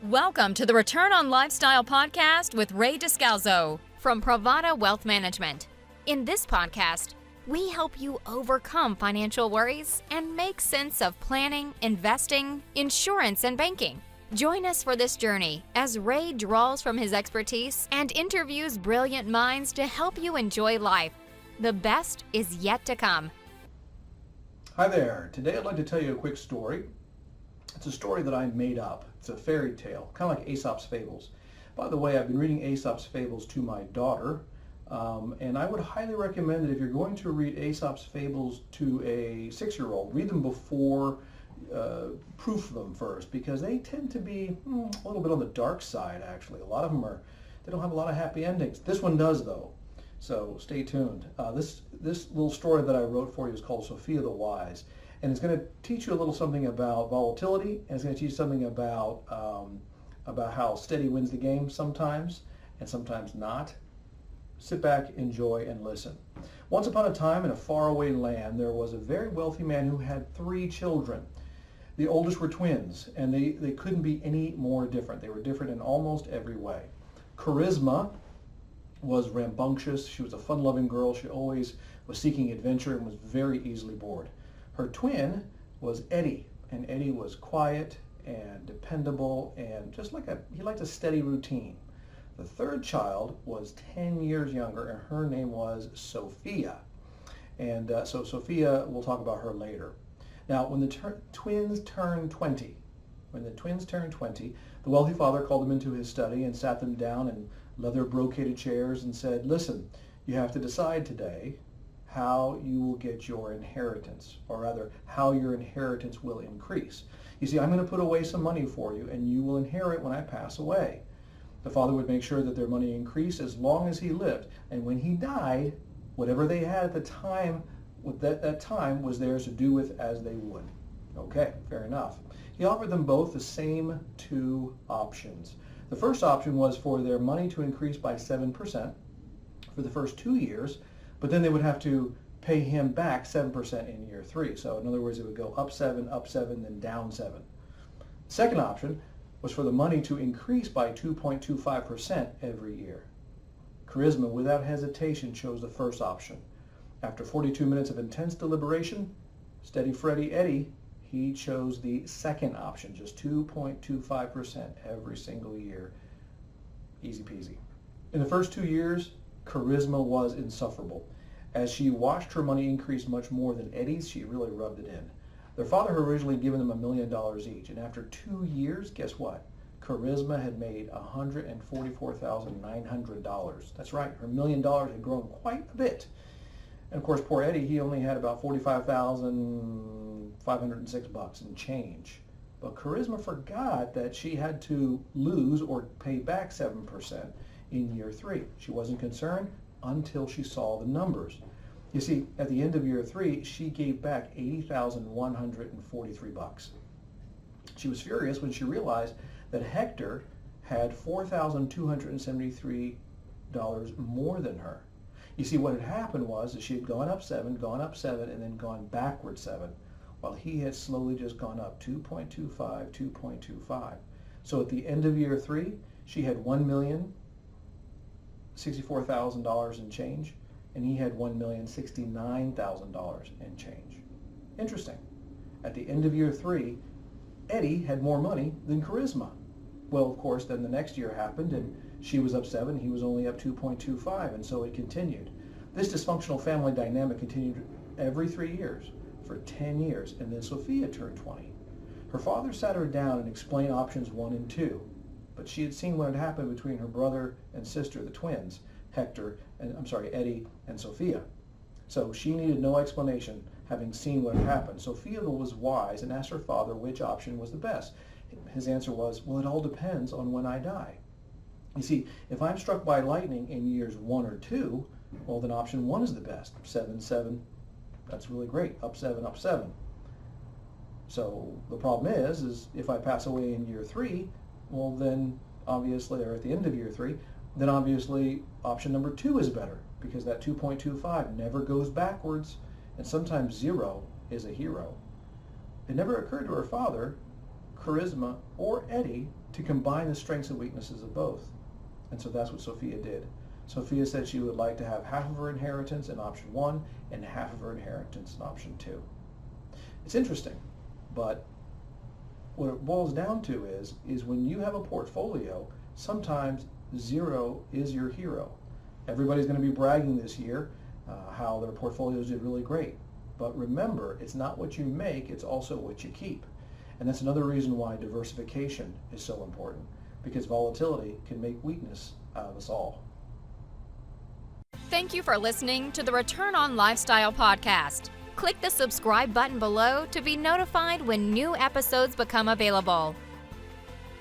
Welcome to the Return on Lifestyle podcast with Ray Descalzo from Pravada Wealth Management. In this podcast, we help you overcome financial worries and make sense of planning, investing, insurance, and banking. Join us for this journey as Ray draws from his expertise and interviews brilliant minds to help you enjoy life. The best is yet to come. Hi there. Today I'd like to tell you a quick story. It's a story that I made up. It's a fairy tale, kind of like Aesop's Fables. By the way, I've been reading Aesop's Fables to my daughter, and I would highly recommend that if you're going to read Aesop's Fables to a 6-year-old, read them before, proof them first, because they tend to be a little bit on the dark side, actually. A lot of them they don't have a lot of happy endings. This one does, though, so stay tuned. This little story that I wrote for you is called Sophia the Wise. And it's going to teach you a little something about volatility, and it's going to teach you something about how steady wins the game sometimes, and sometimes not. Sit back, enjoy, and listen. Once upon a time in a faraway land, there was a very wealthy man who had 3 children. The oldest were twins, and they couldn't be any more different. They were different in almost every way. Charisma was rambunctious. She was a fun-loving girl. She always was seeking adventure and was very easily bored. Her twin was Eddie, and Eddie was quiet and dependable and he liked a steady routine. The third child was 10 years younger, and her name was Sophia. And so Sophia, we'll talk about her later. Now, when the twins turned 20, the wealthy father called them into his study and sat them down in leather brocaded chairs and said, "Listen, you have to decide today how you will get your inheritance, or rather, how your inheritance will increase. You see, I'm going to put away some money for you, and you will inherit when I pass away." The father would make sure that their money increased as long as he lived, and when he died, whatever they had at the time, that time was theirs to do with as they would. Okay, fair enough. He offered them both the same 2 options. The first option was for their money to increase by 7% for the first 2 years, but then they would have to pay him back 7% in year 3. So in other words, it would go up 7, then down 7. The second option was for the money to increase by 2.25% every year. Charisma, without hesitation, chose the first option. After 42 minutes of intense deliberation, steady Freddy Eddie, he chose the second option, just 2.25% every single year. Easy peasy. In the first 2 years, Charisma was insufferable. As she watched her money increase much more than Eddie's, she really rubbed it in. Their father had originally given them $1 million each, and after 2 years, guess what? Charisma had made $144,900. That's right, her $1 million had grown quite a bit. And of course, poor Eddie, he only had about $45,506 and change. But Charisma forgot that she had to lose or pay back 7% in year 3. She wasn't concerned until she saw the numbers. You see, at the end of year 3, she gave back $80,143. She was furious when she realized that Hector had $4,273 more than her. You see, what had happened was that she had gone up 7, and then gone backward 7, while he had slowly just gone up 2.25. So at the end of year 3, she had $1,064,000 in change, and he had $1,069,000 in change. Interesting. At the end of year 3, Eddie had more money than Charisma. Well, of course, then the next year happened, and she was up 7, he was only up 2.25, and so it continued. This dysfunctional family dynamic continued every 3 years for 10 years, and then Sophia turned 20. Her father sat her down and explained options 1 and 2. But she had seen what had happened between her brother and sister, the twins, Eddie and Sophia. So she needed no explanation, having seen what had happened. Sophia was wise and asked her father which option was the best. His answer was, "Well, it all depends on when I die." You see, if I'm struck by lightning in years 1 or 2, well, then option 1 is the best. 7, 7, that's really great. Up 7, up 7. So the problem is if I pass away in year 3, well, then obviously, or at the end of year 3, then obviously option number 2 is better, because that 2.25 never goes backwards, and sometimes 0 is a hero. It never occurred to her father, charisma, or Eddie to combine the strengths and weaknesses of both. And so that's what Sophia did. Sophia said she would like to have half of her inheritance in option 1 and half of her inheritance in option 2. It's interesting, but what it boils down to is when you have a portfolio, sometimes zero is your hero. Everybody's going to be bragging this year how their portfolios did really great. But remember, it's not what you make, it's also what you keep. And that's another reason why diversification is so important, because volatility can make weakness out of us all. Thank you for listening to the Return on Lifestyle podcast. Click the subscribe button below to be notified when new episodes become available.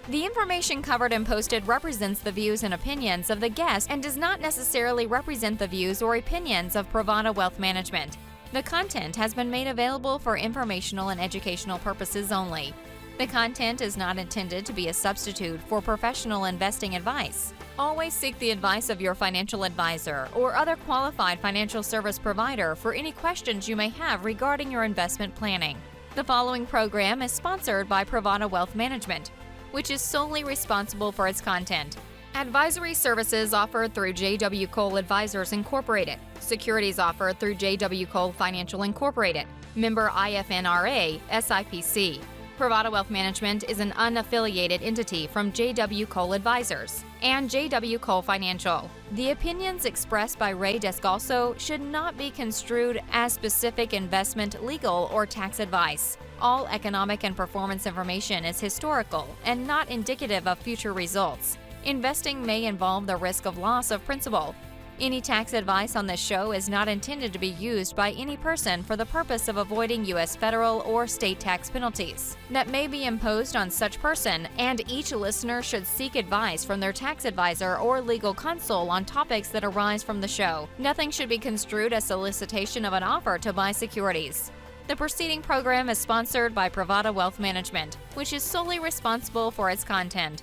The information covered and posted represents the views and opinions of the guest and does not necessarily represent the views or opinions of Pravada Wealth Management. The content has been made available for informational and educational purposes only. The content is not intended to be a substitute for professional investing advice. Always seek the advice of your financial advisor or other qualified financial service provider for any questions you may have regarding your investment planning. The following program is sponsored by Pravada Wealth Management, which is solely responsible for its content. Advisory services offered through J.W. Cole Advisors Incorporated. Securities offered through J.W. Cole Financial Incorporated. Member IFNRA, SIPC. Pravada Wealth Management is an unaffiliated entity from J.W. Cole Advisors and J.W. Cole Financial. The opinions expressed by Ray Descalzo should not be construed as specific investment, legal, or tax advice. All economic and performance information is historical and not indicative of future results. Investing may involve the risk of loss of principal. Any tax advice on this show is not intended to be used by any person for the purpose of avoiding U.S. federal or state tax penalties that may be imposed on such person, and each listener should seek advice from their tax advisor or legal counsel on topics that arise from the show. Nothing should be construed as solicitation of an offer to buy securities. The preceding program is sponsored by Pravada Wealth Management, which is solely responsible for its content.